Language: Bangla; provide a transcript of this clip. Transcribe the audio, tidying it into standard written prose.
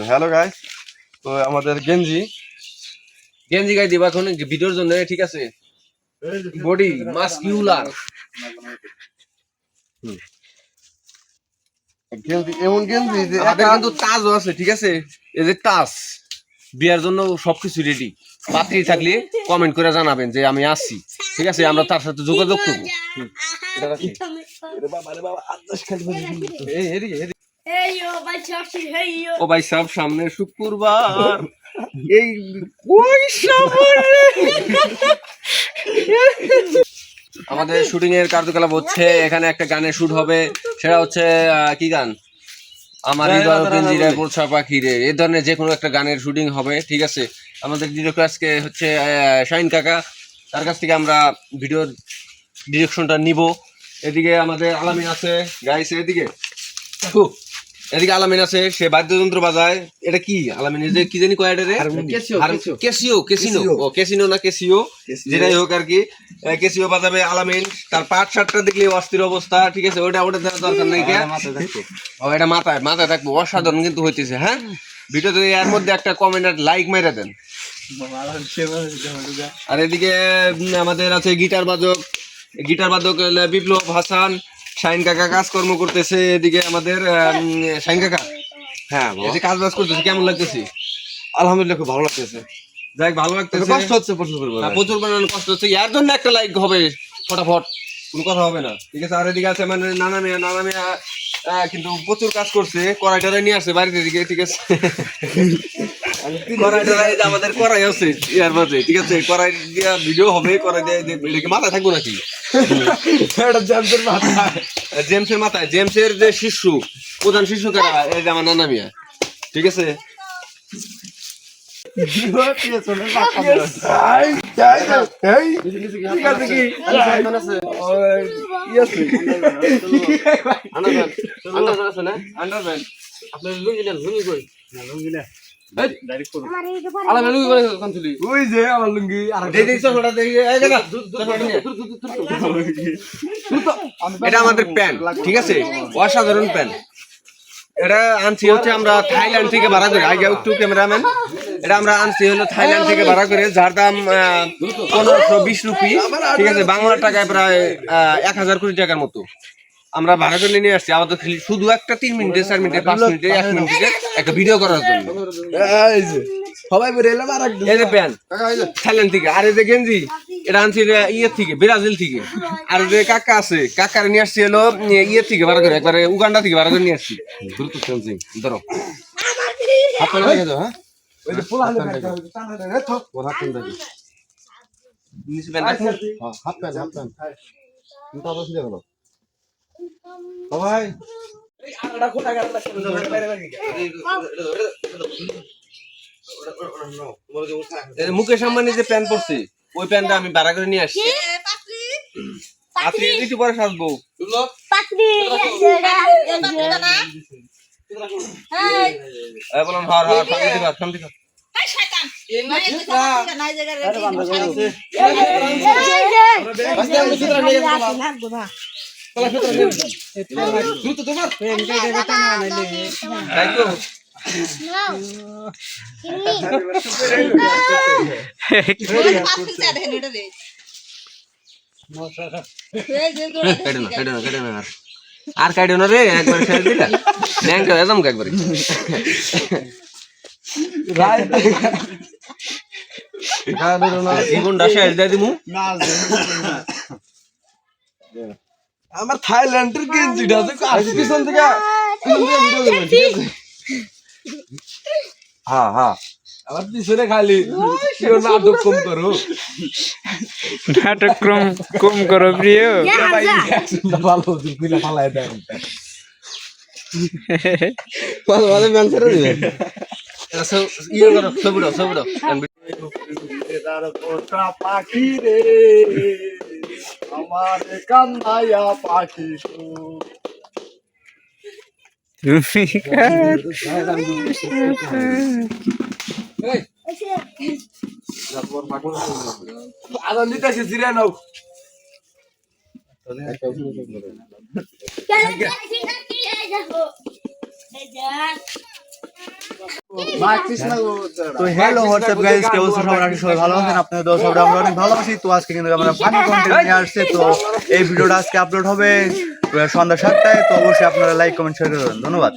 হ্যালো গাইস, তো আমাদের গেঞ্জি গাই দিবা এখন ভিডিওর জন্য, ঠিক আছে? বডি মাসকিউলার গেঞ্জি, এমন গেঞ্জি যে কিন্তু তাজও আছে, ঠিক আছে? এই যে তাজ বিয়ার জন্য সবকিছু রেডি। পাত্রী থাকলে কমেন্ট করে জানাবেন যে আমি আসছি, ঠিক আছে? আমরা তার সাথে যোগাযোগ করবো। ও ভাই সাহেব, সামনে শুক্রবার, এই আমাদের শুটিং এর কার্যকলাপ হচ্ছে। এখানে একটা গানের শুট হবে, সেটা হচ্ছে কি গান? আমার হৃদয় পিঞ্জিরা পোষা পাখি রে, এই ধরনের যে কোনো একটা গানের শুটিং হবে, ঠিক আছে? আমাদের ডিরেক্টর আজকে হচ্ছে শাহিন কাকা, তার কাছ থেকে আমরা ভিডিওর ডিরেকশনটা নিব। এদিকে আমাদের আলামিন আছে গাইস, এদিকে আলামিন আছে, সে বাদ্যযন্ত্র বাজায়। এটা কি আলামিন, যে কি জানি কয়, এটা রে কেসিনো না কেসিও, যেটাই হোক আর কি, কেসিও বাজাবে আলামিন। তার পাট শার্টটা দেখলে অস্থির অবস্থা, ঠিক আছে? ওটা দরকার নাই, এটা মাথায় থাকবো। অসাধারণ কিন্তু হইতেছে। হ্যাঁ, ভিডিওতে এর মধ্যে একটা কমেন্ট আর লাইক মেরে দেন। আর এদিকে আমাদের আছে গিটার বাদক বিপ্লব হাসান, শাহিন কাকা কাজকর্ম করতেছে। এদিকে আমাদের শাহিন কাকা, হ্যাঁ, কাজ বাজ করতেছে। কেমন লাগতেছে? আলহামদুলিল্লাহ, খুব ভালো লাগতেছে। যাই, ভালো লাগতেছে। কষ্ট হচ্ছে প্রচুর পরিমাণে কষ্ট হচ্ছে। এর জন্য একটা লাইক হবে ফটাফট, কোনো কথা হবে না, ঠিক আছে? আর এদিকে আছে মানে নানা মিয়া কিন্তু প্রচুর কাজ করছে, কড়াইটা নিয়ে আসছে বাড়িতে দিকে, ঠিক আছে? আমাদের কড়াই আছে ইয়ার মাঝে, ঠিক আছে? কড়াই দিয়া ভিডিও হবে, কড়াই দিয়ে মাথায় থাকবো নাকি? জেমসের মাথায়, জেমসের যে শিশু, প্রধান শিশু কারা, এই যে আমার নানা মিয়া, ঠিক আছে? এটা আমাদের প্যান্ট, ঠিক আছে? অসাধারণ প্যান্ট। এটা আনছি হচ্ছে আমরা থাইল্যান্ড থেকে ভাড়া করে, আগে একটু ক্যামেরাম্যান, এটা আমরা আনছি হলো থাইল্যান্ড থেকে ভাড়া করে, যার দাম 1520 রুপি, ঠিক আছে? বাংলা টাকায় প্রায় 1000 কোটি টাকার মতো। আমরা ভাড়া করে নিয়ে আসছি আমাদের শুধু একটা 3 মিনিটে 4 মিনিটে 5 মিনিটে 1 মিনিটে একটা ভিডিও করার জন্য। সবাই বের এলাম। আর এই যে প্যান্ট থাইল্যান্ড থেকে, আর এই যে গেঞ্জি এটা আনছি ইয়ে থেকে, ব্রাজিল থেকে। আর যে কাকা আছে, কাকার নিয়ে আসছি হলো ইয়ে থেকে ভাড়া করে, একবারে উগান্ডা থেকে ভাড়া করে নিয়ে আসছি। দ্রুত চলছি, ধরো হাত লেগে যাও। হ্যাঁ, ওই যে পোলা হাতে টানা দেয় তো, ওর হাত টান দেখি নিচে প্যান্ট রাখো। হ্যাঁ, হাত প্যান্ট কিন্তু আবার সিধা করো ভাই। এই আড়াটা কোটা গাড়া মুকেশ আম্বানি যে প্যান্ট পরছে, ওই প্যান্টটা আমি ভাড়া করে নিয়ে আসছি। আপনি একটু পরে সাজবো। বললাম শান্তি থাক। আর কাইডো না রে, একবার শেষ দিলা ব্যাংকে একদম একবারে জীবনটা শেষ দিয়ে দিমু। আমার থাইল্যান্ডের গেঞ্জিটা আছে পিছন থেকে ভিডিও করবেন, ঠিক আছে? হ্যাঁ হ্যাঁ, আমার পিছনে খালি নাটক কম করো প্রিয়, ভালো ফালায় দেন, ভালো ভালো ম্যানসারে দিবেন। পাখি রে আমার কান্নায়া পাখি তুমি আদান দিতেছে জিরে নাও। তো হ্যালো হোয়াটসঅ্যাপ গাইস, কে অবস্থা সবার? আশা করি সবাই ভালো আছেন। আপনাদের দোয়া সবাই আমরা অনেক ভালোবাসি। তো আজকে কিন্তু আমরা ফানি কন্টেন্ট নিয়ে আসছে। তো এই ভিডিওটা আজকে আপলোড হবে সন্ধ্যা 7টায়। তো অবশ্যই আপনারা লাইক কমেন্ট শেয়ার করবেন। ধন্যবাদ।